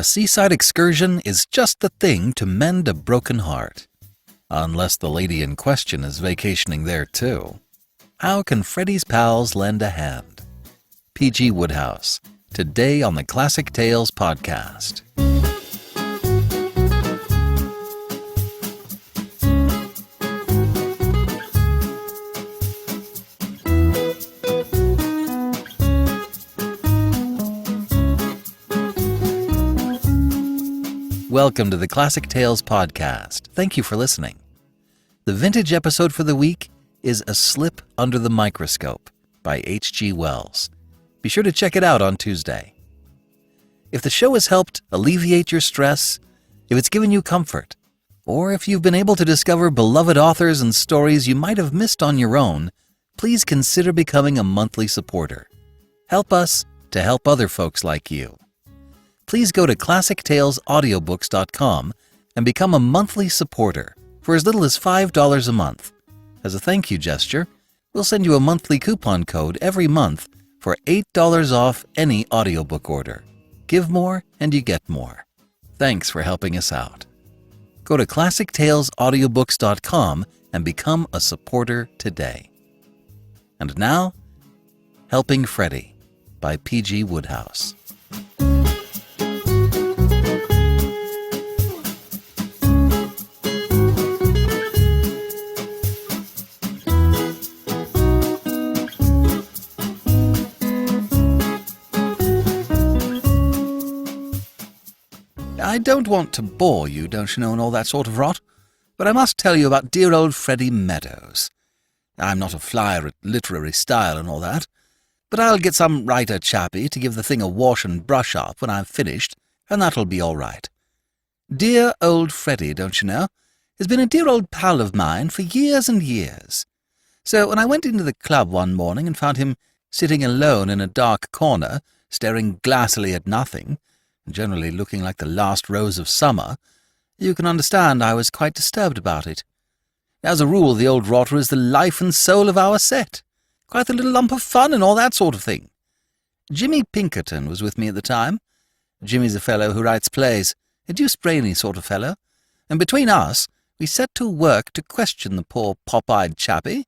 A seaside excursion is just the thing to mend a broken heart. Unless the lady in question is vacationing there too. How can Freddie's pals lend a hand? P.G. Wodehouse, today on the Classic Tales podcast. Welcome to the Classic Tales podcast. Thank you for listening. The vintage episode for the week is A Slip Under the Microscope by H.G. Wells. Be sure to check it out on Tuesday. If the show has helped alleviate your stress, if it's given you comfort, or if you've been able to discover beloved authors and stories you might have missed on your own, please consider becoming a monthly supporter. Help us to help other folks like you. Please go to ClassicTalesAudiobooks.com and become a monthly supporter for as little as $5 a month. As a thank you gesture, we'll send you a monthly coupon code every month for $8 off any audiobook order. Give more and you get more. Thanks for helping us out. Go to ClassicTalesAudiobooks.com and become a supporter today. And now, Helping Freddie by P.G. Wodehouse. I don't want to bore you, don't you know, and all that sort of rot, but I must tell you about dear old Freddie Meadows. I'm not a flyer at literary style and all that, but I'll get some writer chappie to give the thing a wash and brush up when I've finished, and that'll be all right. Dear old Freddie, don't you know, has been a dear old pal of mine for years and years. So when I went into the club one morning and found him sitting alone in a dark corner, staring glassily at nothing, generally looking like the last rose of summer, you can understand I was quite disturbed about it. As a rule, the old rotter is the life and soul of our set. Quite a little lump of fun and all that sort of thing. Jimmy Pinkerton was with me at the time. Jimmy's a fellow who writes plays, a deuced brainy sort of fellow, and between us we set to work to question the poor pop-eyed chappie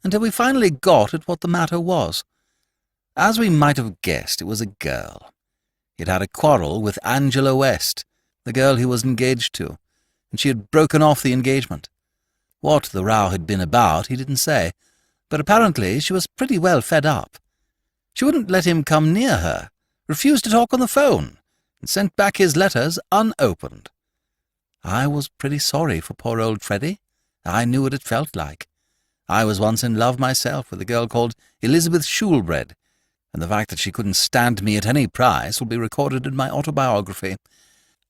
until we finally got at what the matter was. As we might have guessed, it was a girl. He'd had a quarrel with Angela West, the girl he was engaged to, and she had broken off the engagement. What the row had been about he didn't say, but apparently she was pretty well fed up. She wouldn't let him come near her, refused to talk on the phone, and sent back his letters unopened. I was pretty sorry for poor old Freddie. I knew what it felt like. I was once in love myself with a girl called Elizabeth Shoolbred, and the fact that she couldn't stand me at any price will be recorded in my autobiography.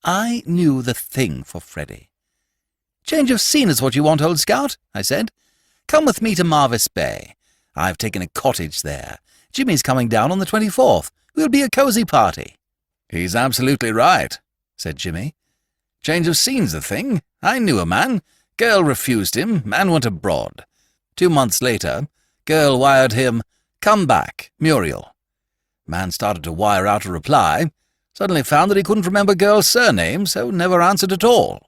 I knew the thing for Freddie. "Change of scene is what you want, old scout," I said. "Come with me to Marvis Bay. I've taken a cottage there. Jimmy's coming down on the 24th. We'll be a cosy party." "He's absolutely right," said Jimmy. "Change of scene's the thing. I knew a man. Girl refused him. Man went abroad. 2 months later, girl wired him, 'Come back, Muriel.' Man started to wire out a reply, suddenly found that he couldn't remember girl's surname, so never answered at all."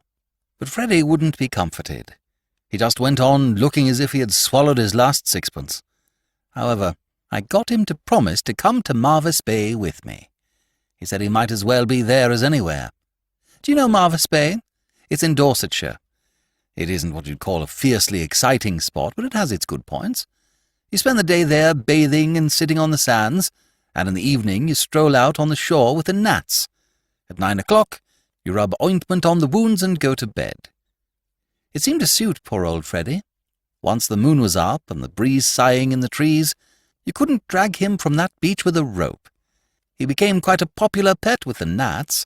But Freddie wouldn't be comforted. He just went on looking as if he had swallowed his last sixpence. However, I got him to promise to come to Marvis Bay with me. He said he might as well be there as anywhere. Do you know Marvis Bay? It's in Dorsetshire. It isn't what you'd call a fiercely exciting spot, but it has its good points. You spend the day there bathing and sitting on the sands, and in the evening you stroll out on the shore with the gnats. At 9 o'clock, you rub ointment on the wounds and go to bed. It seemed to suit poor old Freddie. Once the moon was up and the breeze sighing in the trees, you couldn't drag him from that beach with a rope. He became quite a popular pet with the gnats.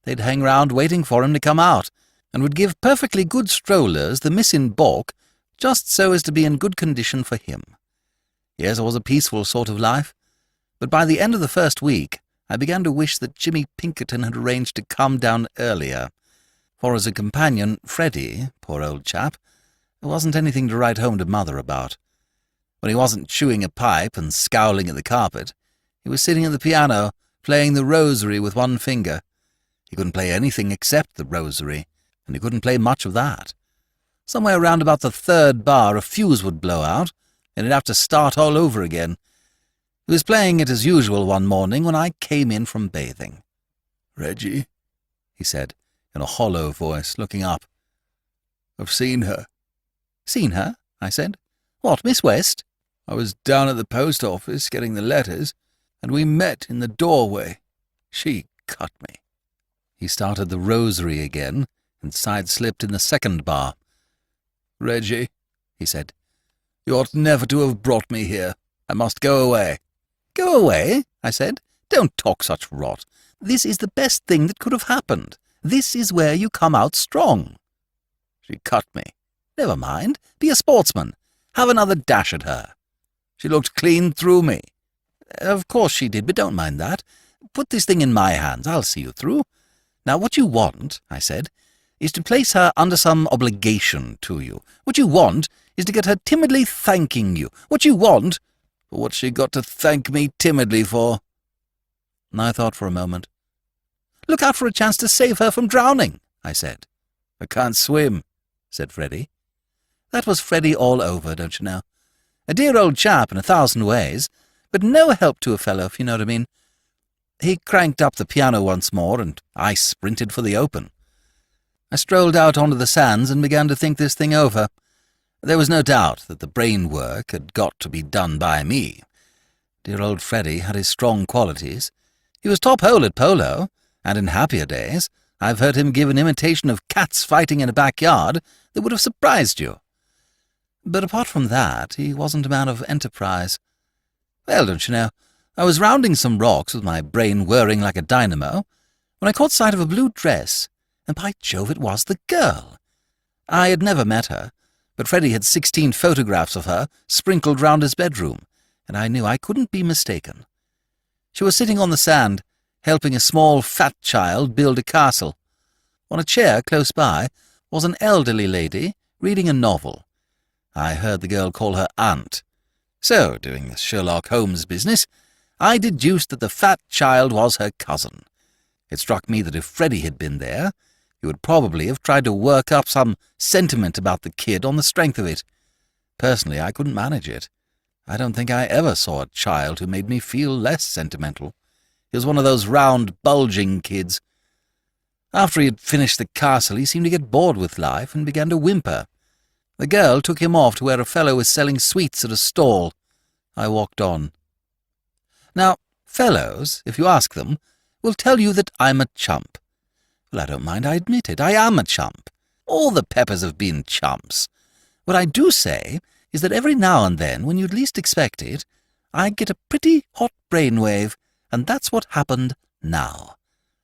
They'd hang round waiting for him to come out, and would give perfectly good strollers the miss in baulk, just so as to be in good condition for him. Yes, it was a peaceful sort of life, but by the end of the first week I began to wish that Jimmy Pinkerton had arranged to come down earlier, for as a companion, Freddie, poor old chap, there wasn't anything to write home to Mother about. When he wasn't chewing a pipe and scowling at the carpet, he was sitting at the piano, playing the rosary with one finger. He couldn't play anything except the rosary, and he couldn't play much of that. Somewhere round about the third bar a fuse would blow out, and he'd have to start all over again. He was playing it as usual one morning when I came in from bathing. "Reggie," he said, in a hollow voice, looking up. "I've seen her." "Seen her?" I said. "What, Miss West?" "I was down at the post office getting the letters, and we met in the doorway. She cut me." He started the rosary again, and side-slipped in the second bar. "Reggie," he said, "you ought never to have brought me here. I must go away." "Go away?" I said. "Don't talk such rot. This is the best thing that could have happened. This is where you come out strong." "She cut me." "Never mind. Be a sportsman. Have another dash at her." "She looked clean through me." "Of course she did, but don't mind that. Put this thing in my hands. I'll see you through. Now, what you want," I said, "is to place her under some obligation to you. What you want is to get her timidly thanking you. What you want—" "What's she got to thank me timidly for?" I thought for a moment. "Look out for a chance to save her from drowning," I said. "I can't swim," said Freddie. That was Freddie all over, don't you know. A dear old chap in 1,000 ways, but no help to a fellow, if you know what I mean. He cranked up the piano once more, and I sprinted for the open. I strolled out onto the sands and began to think this thing over. There was no doubt that the brain work had got to be done by me. Dear old Freddie had his strong qualities. He was top hole at polo, and in happier days I've heard him give an imitation of cats fighting in a backyard that would have surprised you. But apart from that, he wasn't a man of enterprise. Well, don't you know, I was rounding some rocks with my brain whirring like a dynamo when I caught sight of a blue dress, and by Jove, it was the girl. I had never met her, but Freddie had 16 photographs of her sprinkled round his bedroom, and I knew I couldn't be mistaken. She was sitting on the sand, helping a small fat child build a castle. On a chair close by was an elderly lady reading a novel. I heard the girl call her aunt. So, doing the Sherlock Holmes business, I deduced that the fat child was her cousin. It struck me that if Freddie had been there, he would probably have tried to work up some sentiment about the kid on the strength of it. Personally, I couldn't manage it. I don't think I ever saw a child who made me feel less sentimental. He was one of those round, bulging kids. After he had finished the castle, he seemed to get bored with life and began to whimper. The girl took him off to where a fellow was selling sweets at a stall. I walked on. Now, fellows, if you ask them, will tell you that I'm a chump. Well, I don't mind, I admit it. I am a chump. All the Peppers have been chumps. What I do say is that every now and then, when you'd least expect it, I get a pretty hot brainwave, and that's what happened now.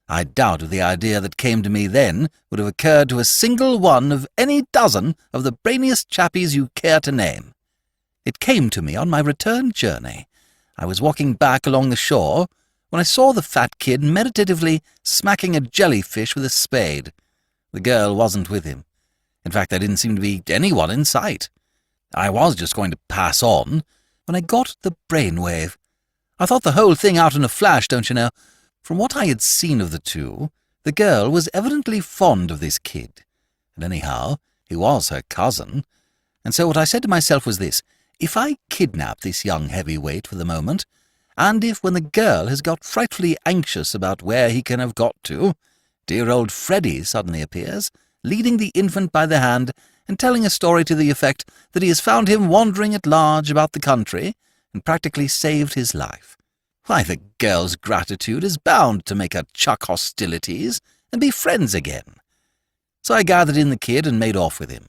I doubt if the idea that came to me then would have occurred to a single one of any dozen of the brainiest chappies you care to name. It came to me on my return journey. I was walking back along the shore when I saw the fat kid meditatively smacking a jellyfish with a spade. The girl wasn't with him. In fact, there didn't seem to be anyone in sight. I was just going to pass on when I got the brainwave. I thought the whole thing out in a flash, don't you know. From what I had seen of the two, the girl was evidently fond of this kid. And anyhow, he was her cousin. And so what I said to myself was this: if I kidnap this young heavyweight for the moment, and if when the girl has got frightfully anxious about where he can have got to, dear old Freddie suddenly appears, leading the infant by the hand and telling a story to the effect that he has found him wandering at large about the country and practically saved his life, why, the girl's gratitude is bound to make her chuck hostilities and be friends again. So I gathered in the kid and made off with him.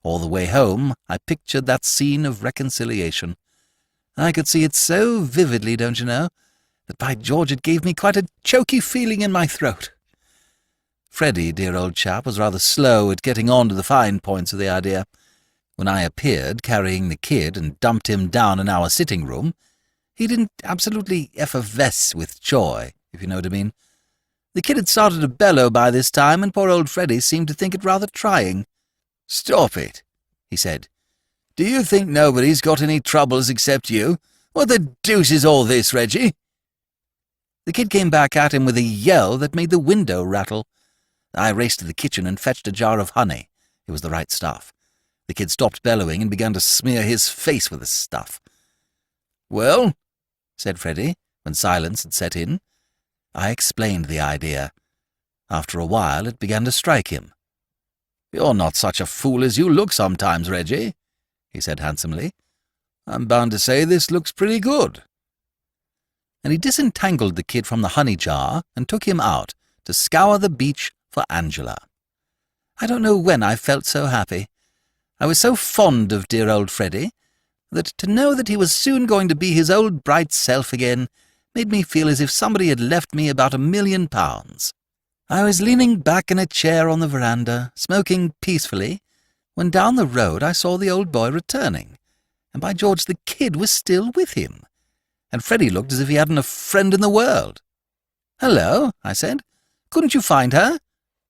All the way home I pictured that scene of reconciliation. I could see it so vividly, don't you know, that by George it gave me quite a choky feeling in my throat. Freddie, dear old chap, was rather slow at getting on to the fine points of the idea. When I appeared carrying the kid and dumped him down in our sitting room, he didn't absolutely effervesce with joy, if you know what I mean. The kid had started to bellow by this time, and poor old Freddie seemed to think it rather trying. "Stop it," he said. "Do you think nobody's got any troubles except you? What the deuce is all this, Reggie?" The kid came back at him with a yell that made the window rattle. I raced to the kitchen and fetched a jar of honey. It was the right stuff. The kid stopped bellowing and began to smear his face with the stuff. "Well?" said Freddie, when silence had set in. I explained the idea. After a while it began to strike him. "You're not such a fool as you look sometimes, Reggie," he said handsomely. "I'm bound to say this looks pretty good." And he disentangled the kid from the honey jar and took him out to scour the beach for Angela. I don't know when I felt so happy. I was so fond of dear old Freddie that to know that he was soon going to be his old bright self again made me feel as if somebody had left me about £1,000,000. I was leaning back in a chair on the veranda, smoking peacefully, when down the road I saw the old boy returning, and by George the kid was still with him, and Freddie looked as if he hadn't a friend in the world. "Hello," I said. "Couldn't you find her?"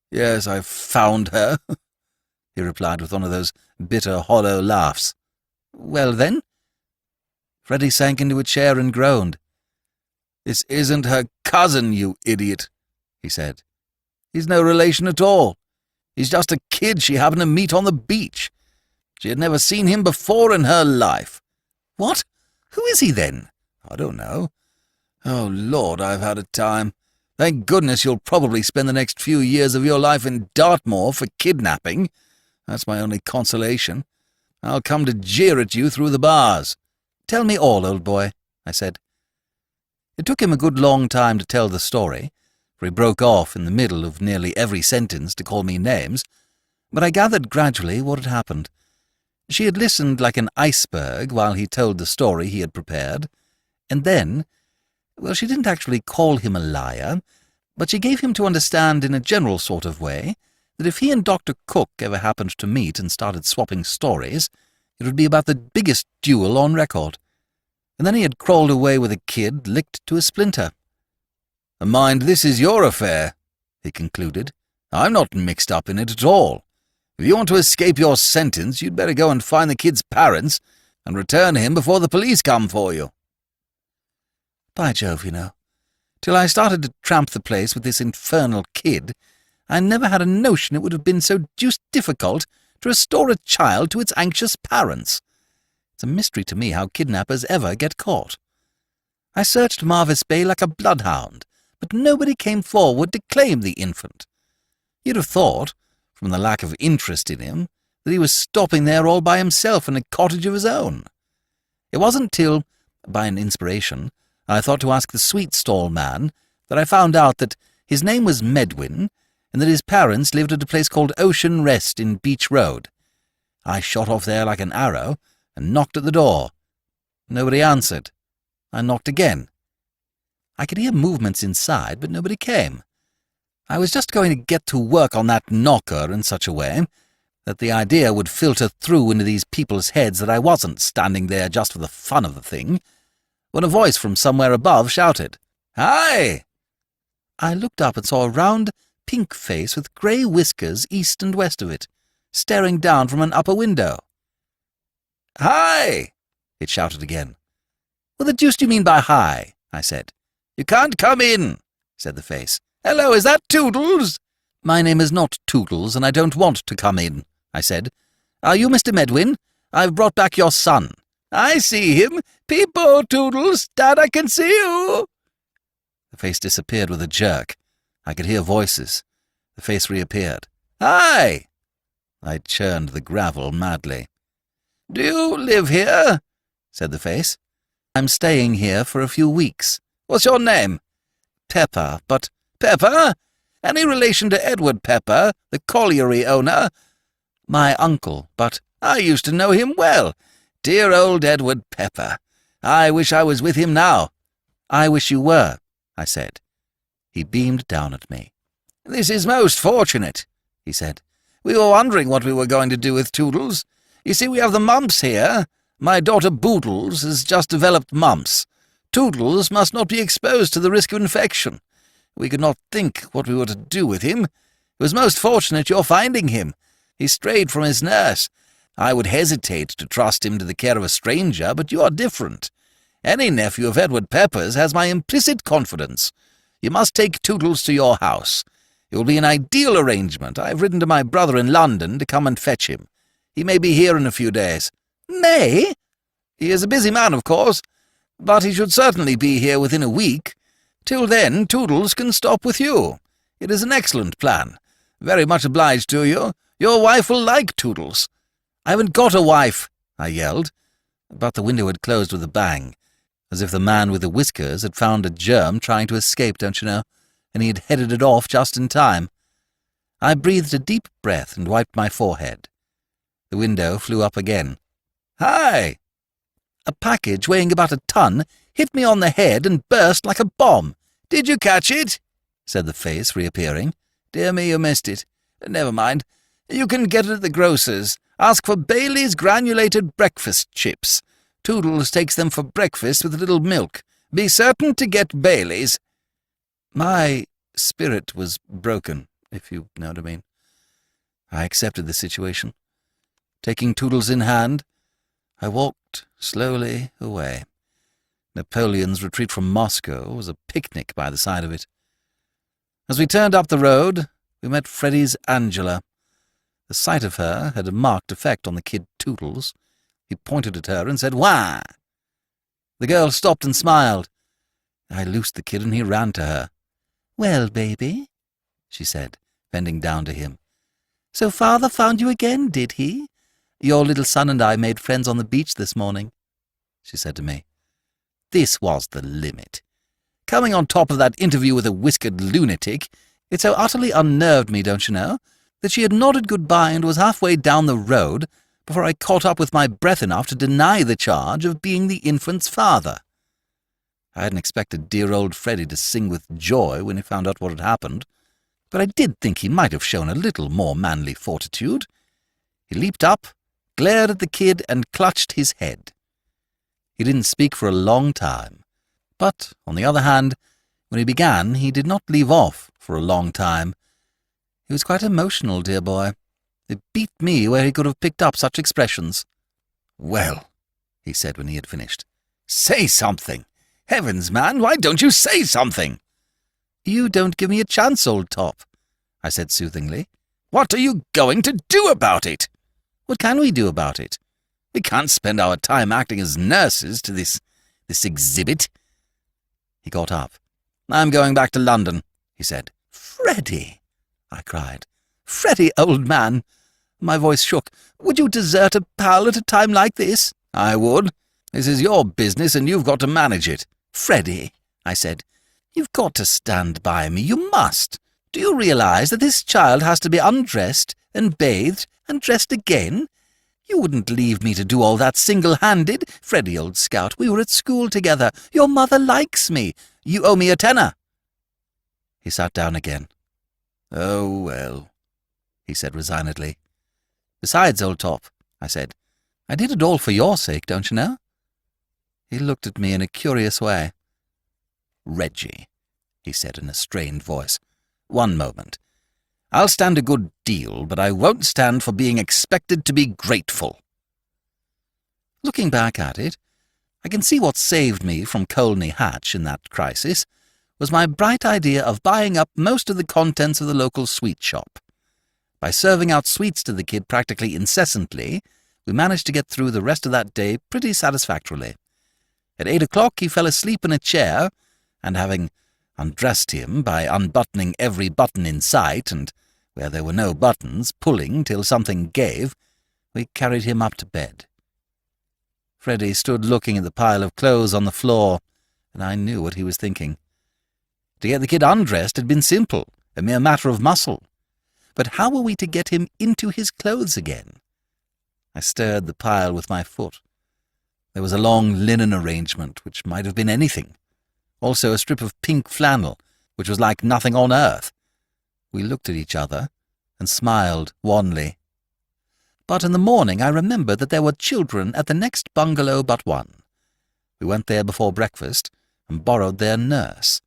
"Yes, I found her," he replied with one of those bitter, hollow laughs. "Well, then?" Freddie sank into a chair and groaned. "This isn't her cousin, you idiot," he said. "He's no relation at all. He's just a kid she happened to meet on the beach. She had never seen him before in her life." "What? Who is he, then?" "I don't know. Oh, Lord, I've had a time. Thank goodness you'll probably spend the next few years of your life in Dartmoor for kidnapping. That's my only consolation. I'll come to jeer at you through the bars." "Tell me all, old boy," I said. It took him a good long time to tell the story, for he broke off in the middle of nearly every sentence to call me names, but I gathered gradually what had happened. She had listened like an iceberg while he told the story he had prepared, and then, well, she didn't actually call him a liar, but she gave him to understand in a general sort of way that if he and Dr. Cook ever happened to meet and started swapping stories, it would be about the biggest duel on record. And then he had crawled away with a kid licked to a splinter. "Mind, this is your affair," he concluded. "I'm not mixed up in it at all. If you want to escape your sentence, you'd better go and find the kid's parents and return him before the police come for you." By Jove, till I started to tramp the place with this infernal kid, I never had a notion it would have been so deuced difficult to restore a child to its anxious parents. It's a mystery to me how kidnappers ever get caught. I searched Marvis Bay like a bloodhound, but nobody came forward to claim the infant. You'd have thought, from the lack of interest in him, that he was stopping there all by himself in a cottage of his own. It wasn't till, by an inspiration, I thought to ask the sweet stall man that I found out that his name was Medwin, and that his parents lived at a place called Ocean Rest in Beach Road. I shot off there like an arrow and knocked at the door. Nobody answered. I knocked again. I could hear movements inside, but nobody came. I was just going to get to work on that knocker in such a way that the idea would filter through into these people's heads that I wasn't standing there just for the fun of the thing, when a voice from somewhere above shouted, "Hi!" I looked up and saw a round, pink face with grey whiskers east and west of it, staring down from an upper window. "Hi!" it shouted again. "What the deuce do you mean by hi?" I said. "You can't come in," said the face. "Hello, is that Toodles?" "My name is not Toodles, and I don't want to come in," I said. "Are you Mr. Medwin? I've brought back your son." "I see him. Peep-o, Toodles. Dad, I can see you." The face disappeared with a jerk. I could hear voices. The face reappeared. "Hi!" I churned the gravel madly. "Do you live here?" said the face. "I'm staying here for a few weeks." "What's your name?" "Pepper, but—" "Pepper? Any relation to Edward Pepper, the colliery owner?" "My uncle, but—" "I used to know him well. Dear old Edward Pepper. I wish I was with him now." "I wish you were," I said. He beamed down at me. "This is most fortunate," he said. "We were wondering what we were going to do with Toodles. You see, we have the mumps here. My daughter Boodles has just developed mumps. Toodles must not be exposed to the risk of infection. We could not think what we were to do with him. It was most fortunate your finding him. He strayed from his nurse. I would hesitate to trust him to the care of a stranger, but you are different. Any nephew of Edward Pepper's has my implicit confidence. You must take Toodles to your house. It will be an ideal arrangement. I've written to my brother in London to come and fetch him. He may be here in a few days." "May?" "He is a busy man, of course, but he should certainly be here within a week. Till then, Toodles can stop with you. It is an excellent plan. Very much obliged to you. Your wife will like Toodles." "I haven't got a wife," I yelled, but the window had closed with a bang, as if the man with the whiskers had found a germ trying to escape, don't you know, and he had headed it off just in time. I breathed a deep breath and wiped my forehead. The window flew up again. "Hi!" "A package weighing about a ton hit me on the head and burst like a bomb." "Did you catch it?" said the face, reappearing. "Dear me, you missed it. Never mind. You can get it at the grocer's. Ask for Bailey's granulated breakfast chips. Toodles takes them for breakfast with a little milk. Be certain to get Bailey's." My spirit was broken, if you know what I mean. I accepted the situation. Taking Toodles in hand, I walked slowly away. Napoleon's retreat from Moscow was a picnic by the side of it. As we turned up the road, we met Freddy's Angela. The sight of her had a marked effect on the kid Toodles. He pointed at her and said, "Wah!" The girl stopped and smiled. I loosed the kid and he ran to her. "Well, baby," she said, bending down to him. "So father found you again, did he? Your little son and I made friends on the beach this morning," she said to me. This was the limit. Coming on top of that interview with a whiskered lunatic, it so utterly unnerved me, don't you know, that she had nodded goodbye and was halfway down the road before I caught up with my breath enough to deny the charge of being the infant's father. I hadn't expected dear old Freddie to sing with joy when he found out what had happened, but I did think he might have shown a little more manly fortitude. He leaped up, glared at the kid, and clutched his head. He didn't speak for a long time, but, on the other hand, when he began, he did not leave off for a long time. He was quite emotional, dear boy. It beat me where he could have picked up such expressions. "Well," he said when he had finished, "say something. Heavens, man, why don't you say something?" "You don't give me a chance, old top," I said soothingly. "What are you going to do about it?" "What can we do about it?" "We can't spend our time acting as nurses to this exhibit." He got up. "I'm going back to London," he said. "Freddie!" I cried. "Freddie, old man!" My voice shook. "Would you desert a pal at a time like this?" "I would. This is your business and you've got to manage it." "Freddie," I said, "you've got to stand by me. You must. Do you realize that this child has to be undressed and bathed and dressed again? You wouldn't leave me to do all that single-handed. Freddie, old scout, we were at school together. Your mother likes me. You owe me a tenner." He sat down again. "Oh, well," he said resignedly. "Besides, old top," I said, "I did it all for your sake, don't you know?" He looked at me in a curious way. "Reggie," he said in a strained voice, "one moment. I'll stand a good deal, but I won't stand for being expected to be grateful." Looking back at it, I can see what saved me from Colney Hatch in that crisis was my bright idea of buying up most of the contents of the local sweet shop. By serving out sweets to the kid practically incessantly, we managed to get through the rest of that day pretty satisfactorily. At 8 o'clock he fell asleep in a chair, and having undressed him by unbuttoning every button in sight and, where there were no buttons, pulling till something gave, we carried him up to bed. Freddie stood looking at the pile of clothes on the floor, and I knew what he was thinking. To get the kid undressed had been simple, a mere matter of muscle. But how were we to get him into his clothes again? I stirred the pile with my foot. There was a long linen arrangement, which might have been anything. Also a strip of pink flannel, which was like nothing on earth. We looked at each other and smiled wanly. But in the morning I remembered that there were children at the next bungalow but one. We went there before breakfast and borrowed their nurse.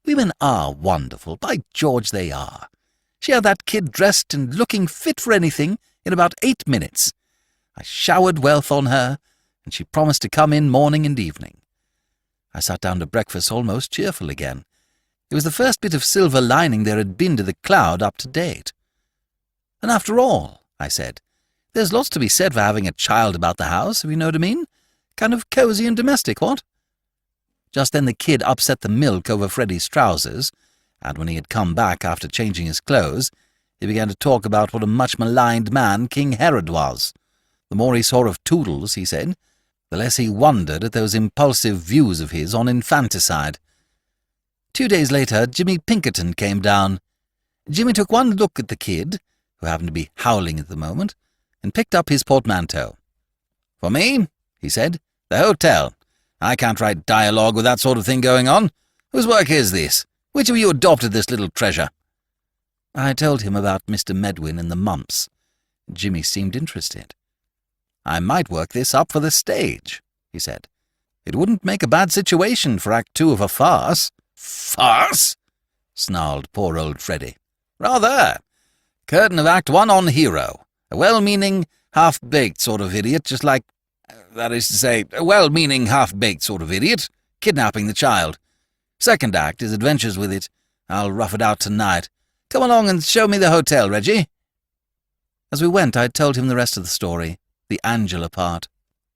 Women are wonderful, by George they are. She had that kid dressed and looking fit for anything in about 8 minutes. I showered wealth on her, and she promised to come in morning and evening. I sat down to breakfast almost cheerful again. It was the first bit of silver lining there had been to the cloud up to date. And after all, I said, there's lots to be said for having a child about the house, if you know what I mean. Kind of cosy and domestic, what? Just then the kid upset the milk over Freddie's trousers, and when he had come back after changing his clothes, he began to talk about what a much-maligned man King Herod was. The more he saw of Toodles, he said, the less he wondered at those impulsive views of his on infanticide. 2 days later, Jimmy Pinkerton came down. Jimmy took one look at the kid, who happened to be howling at the moment, and picked up his portmanteau. "For me," he said, "the hotel. I can't write dialogue with that sort of thing going on. Whose work is this? Which of you adopted this little treasure?" I told him about Mr. Medwin and the mumps. Jimmy seemed interested. "I might work this up for the stage," he said. "It wouldn't make a bad situation for Act 2 of a farce." "Farce?" snarled poor old Freddie. "Rather. Curtain of Act 1 on hero. A well-meaning, half-baked sort of idiot, just like... that is to say, a well-meaning, half-baked sort of idiot, kidnapping the child. Second act, his adventures with it. I'll rough it out tonight. Come along and show me the hotel, Reggie." As we went, I told him the rest of the story, the Angela part.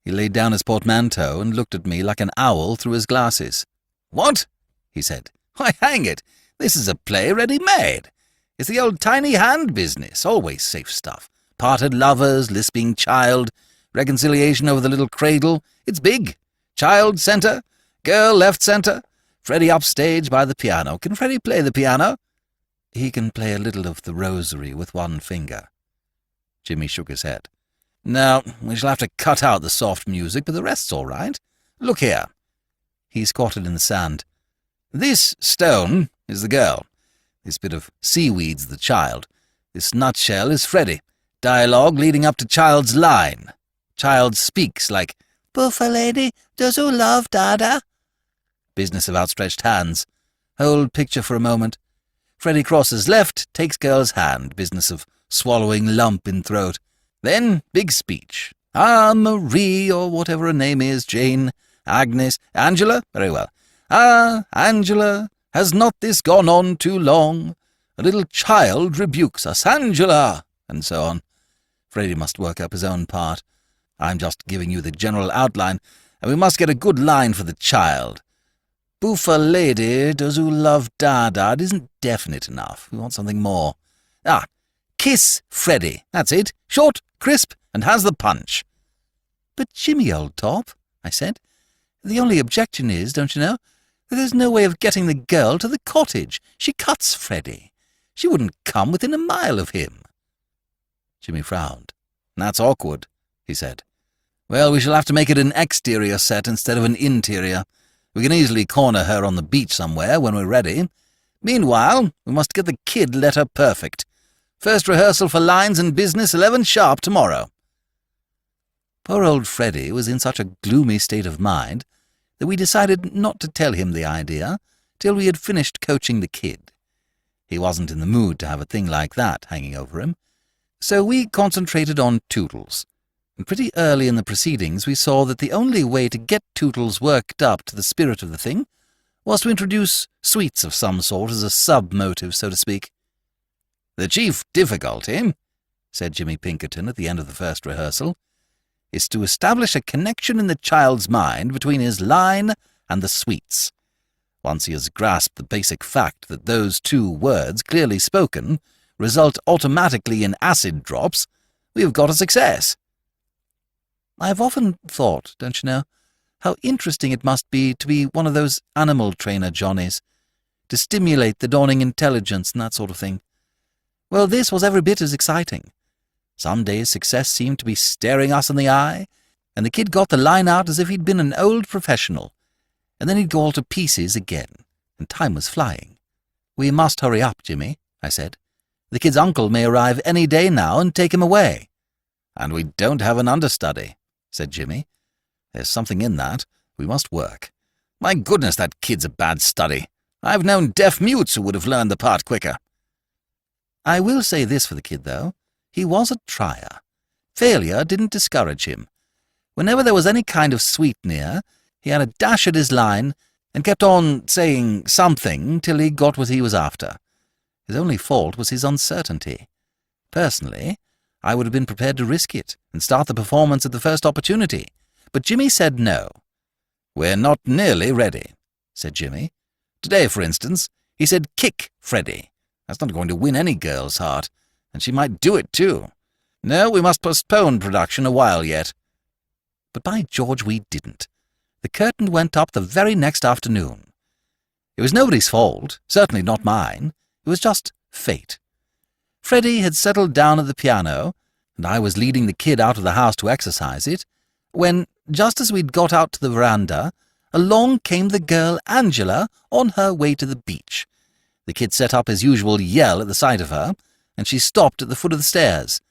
He laid down his portmanteau and looked at me like an owl through his glasses. "What?" he said. "Why, hang it, this is a play ready-made. It's the old tiny hand business, always safe stuff. Parted lovers, lisping child, reconciliation over the little cradle. It's big. Child centre, girl left centre, Freddie upstage by the piano. Can Freddie play the piano?" "He can play a little of the rosary with one finger." Jimmy shook his head. "No, we shall have to cut out the soft music, but the rest's all right. Look here." He squatted in the sand. "This stone is the girl. This bit of seaweed's the child. This nutshell is Freddie. Dialogue leading up to child's line. Child speaks like, 'Buffer lady, does oo love Dada?' Business of outstretched hands. Hold picture for a moment. Freddie crosses left, takes girl's hand. Business of swallowing lump in throat. Then big speech. 'Ah, Marie,' or whatever her name is, Jane, Agnes, Angela? Very well. 'Ah, Angela, has not this gone on too long? A little child rebukes us, Angela,' and so on. Freddie must work up his own part. I'm just giving you the general outline, and we must get a good line for the child. 'Buffer lady, does oo love Dada?' It isn't definite enough. We want something more. 'Kiss Freddie.' That's it. Short, crisp, and has the punch." "But Jimmy, old top," I said, "the only objection is, don't you know, that there's no way of getting the girl to the cottage. She cuts Freddie. She wouldn't come within a mile of him." Jimmy frowned. "That's awkward," he said. "Well, we shall have to make it an exterior set instead of an interior. We can easily corner her on the beach somewhere when we're ready. Meanwhile, we must get the kid letter perfect. First rehearsal for lines and business, 11 sharp tomorrow." Poor old Freddie was in such a gloomy state of mind that we decided not to tell him the idea till we had finished coaching the kid. He wasn't in the mood to have a thing like that hanging over him. So we concentrated on Toodles, and pretty early in the proceedings we saw that the only way to get Toodles worked up to the spirit of the thing was to introduce sweets of some sort as a sub-motive, so to speak. "The chief difficulty," said Jimmy Pinkerton at the end of the first rehearsal, "is to establish a connection in the child's mind between his line and the sweets. Once he has grasped the basic fact that those two words, clearly spoken, result automatically in acid drops, we have got a success." I've often thought, don't you know, how interesting it must be to be one of those animal trainer Johnnies, to stimulate the dawning intelligence and that sort of thing. Well, this was every bit as exciting. Some days success seemed to be staring us in the eye, and the kid got the line out as if he'd been an old professional, and then he'd go all to pieces again, and time was flying. "We must hurry up, Jimmy," I said. "The kid's uncle may arrive any day now and take him away." "And we don't have an understudy," said Jimmy. "There's something in that. We must work. My goodness, that kid's a bad study. I've known deaf mutes who would have learned the part quicker." I will say this for the kid, though. He was a trier. Failure didn't discourage him. Whenever there was any kind of sweet near, he had a dash at his line, and kept on saying something till he got what he was after. His only fault was his uncertainty. Personally, I would have been prepared to risk it and start the performance at the first opportunity, but Jimmy said no. "We're not nearly ready," said Jimmy. "Today, for instance, he said kick Freddie. That's not going to win any girl's heart, and she might do it too. No, we must postpone production a while yet." But by George, we didn't. The curtain went up the very next afternoon. It was nobody's fault, certainly not mine. It was just fate. Freddie had settled down at the piano, and I was leading the kid out of the house to exercise it, when, just as we'd got out to the veranda, along came the girl Angela on her way to the beach. The kid set up his usual yell at the sight of her, and she stopped at the foot of the stairs.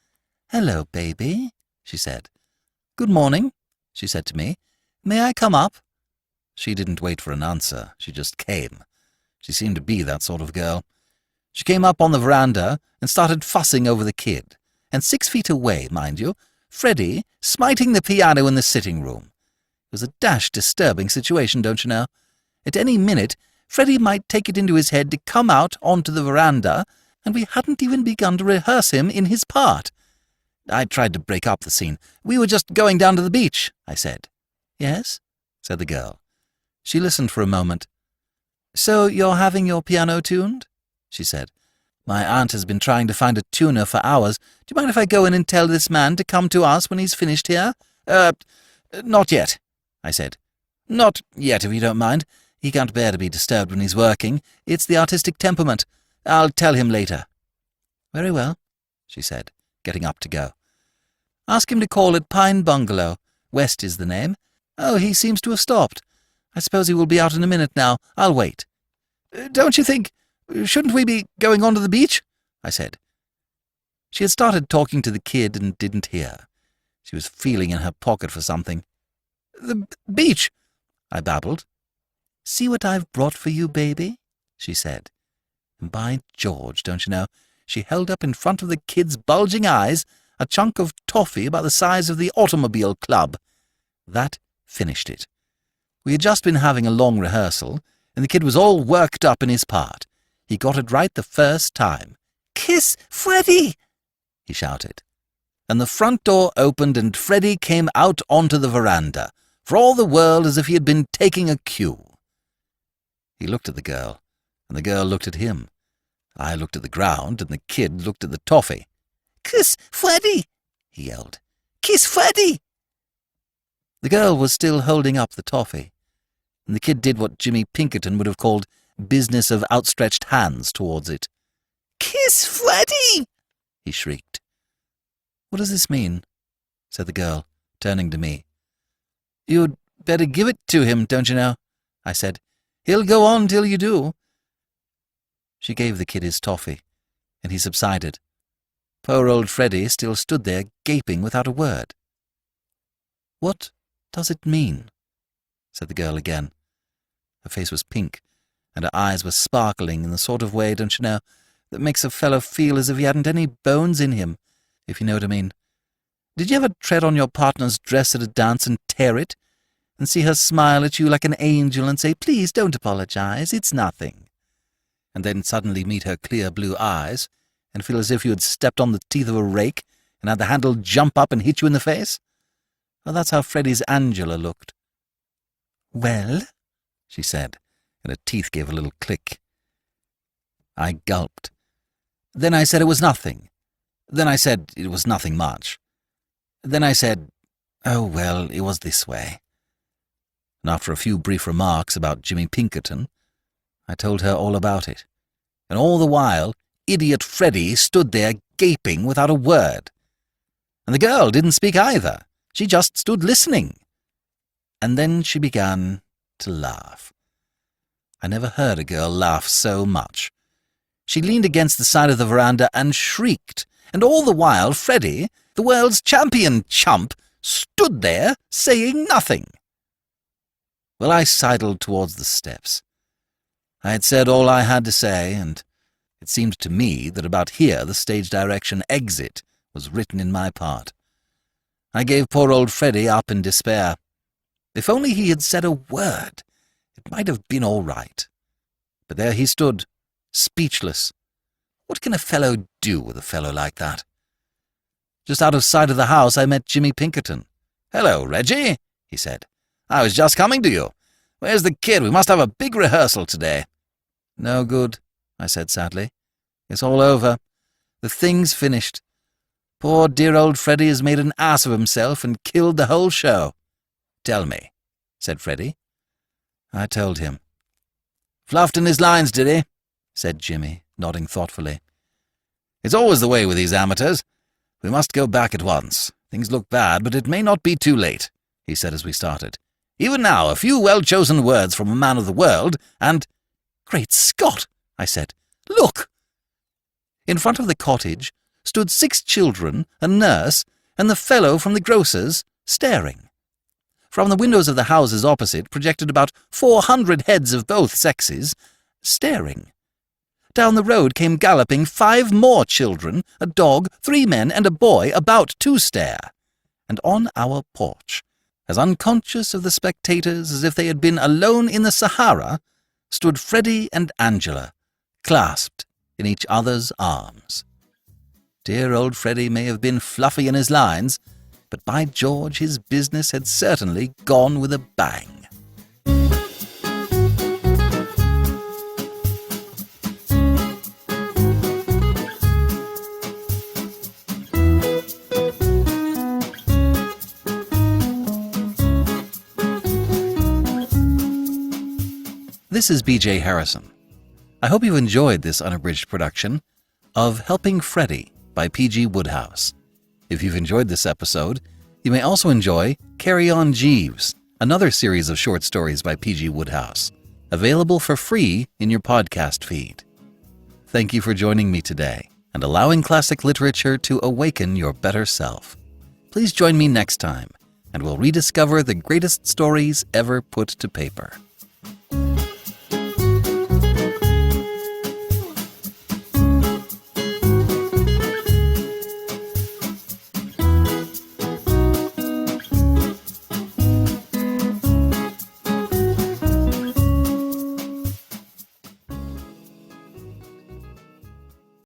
"Hello, baby," she said. "Good morning," she said to me. "May I come up?" She didn't wait for an answer. She just came. She seemed to be that sort of girl. She came up on the veranda and started fussing over the kid, and 6 feet away, mind you, Freddie smiting the piano in the sitting room. It was a dashed disturbing situation, don't you know? At any minute, Freddie might take it into his head to come out onto the veranda, and we hadn't even begun to rehearse him in his part. I tried to break up the scene. "We were just going down to the beach," I said. "Yes?" said the girl. She listened for a moment. "So you're having your piano tuned?" she said. "My aunt has been trying to find a tuner for hours. Do you mind if I go in and tell this man to come to us when he's finished here?" Not yet," I said. "Not yet, if you don't mind. He can't bear to be disturbed when he's working. It's the artistic temperament. I'll tell him later." "Very well," she said, getting up to go. "Ask him to call at Pine Bungalow. West is the name. Oh, he seems to have stopped. I suppose he will be out in a minute now. I'll wait." "Don't you think... Shouldn't we be going on to the beach?" I said. She had started talking to the kid and didn't hear. She was feeling in her pocket for something. "The beach," I babbled. "See what I've brought for you, baby," she said. And by George, don't you know, she held up in front of the kid's bulging eyes a chunk of toffee about the size of the automobile club. That finished it. We had just been having a long rehearsal, and the kid was all worked up in his part. He got it right the first time. "Kiss Freddie!" he shouted. And the front door opened and Freddie came out onto the veranda, for all the world as if he had been taking a cue. He looked at the girl, and the girl looked at him. I looked at the ground, and the kid looked at the toffee. "Kiss Freddie!" he yelled. "Kiss Freddie!" The girl was still holding up the toffee, and the kid did what Jimmy Pinkerton would have called business of outstretched hands towards it. "Kiss Freddie!" he shrieked. "What does this mean?" said the girl, turning to me. "You'd better give it to him, don't you know?" I said. "He'll go on till you do." She gave the kid his toffee, and he subsided. Poor old Freddie still stood there, gaping without a word. "What does it mean?" said the girl again. Her face was pink, and her eyes were sparkling in the sort of way, don't you know, that makes a fellow feel as if he hadn't any bones in him, if you know what I mean. Did you ever tread on your partner's dress at a dance and tear it, and see her smile at you like an angel and say, "Please don't apologize, it's nothing," and then suddenly meet her clear blue eyes and feel as if you had stepped on the teeth of a rake and had the handle jump up and hit you in the face? Well, that's how Freddie's Angela looked. "Well?" she said, and her teeth gave a little click. I gulped. Then I said it was nothing. Then I said it was nothing much. Then I said, "Oh, well, it was this way." And after a few brief remarks about Jimmy Pinkerton, I told her all about it. And all the while, idiot Freddie stood there gaping without a word. And the girl didn't speak either. She just stood listening. And then she began to laugh. I never heard a girl laugh so much. She leaned against the side of the veranda and shrieked, and all the while Freddie, the world's champion chump, stood there saying nothing. Well, I sidled towards the steps. I had said all I had to say, and it seemed to me that about here the stage direction exit was written in my part. I gave poor old Freddie up in despair. If only he had said a word, It might have been all right. But there he stood, speechless. What can a fellow do with a fellow like that? Just out of sight of the house, I met Jimmy Pinkerton. "Hello, Reggie," he said. "I was just coming to you. Where's the kid? We must have a big rehearsal today." "No good," I said sadly. "It's all over. The thing's finished. Poor dear old Freddie has made an ass of himself and killed the whole show." "Tell me," said Freddie. I told him. "Fluffed in his lines, did he?" said Jimmy, nodding thoughtfully. "It's always the way with these amateurs. We must go back at once. Things look bad, but it may not be too late," he said as we started. "Even now, a few well-chosen words from a man of the world, and—" "Great Scott!" I said. "Look!" In front of the cottage stood 6 children, a nurse, and the fellow from the grocer's, staring. From the windows of the houses opposite projected about 400 heads of both sexes, staring. Down the road came galloping 5 more children, a dog, 3 men, and a boy about to stare. And on our porch, as unconscious of the spectators as if they had been alone in the Sahara, stood Freddy and Angela, clasped in each other's arms. Dear old Freddy may have been fluffy in his lines, but by George, his business had certainly gone with a bang. This is B.J. Harrison. I hope you've enjoyed this unabridged production of Helping Freddie by P.G. Wodehouse. If you've enjoyed this episode, you may also enjoy Carry On Jeeves, another series of short stories by P.G. Wodehouse, available for free in your podcast feed. Thank you for joining me today and allowing classic literature to awaken your better self. Please join me next time, and we'll rediscover the greatest stories ever put to paper.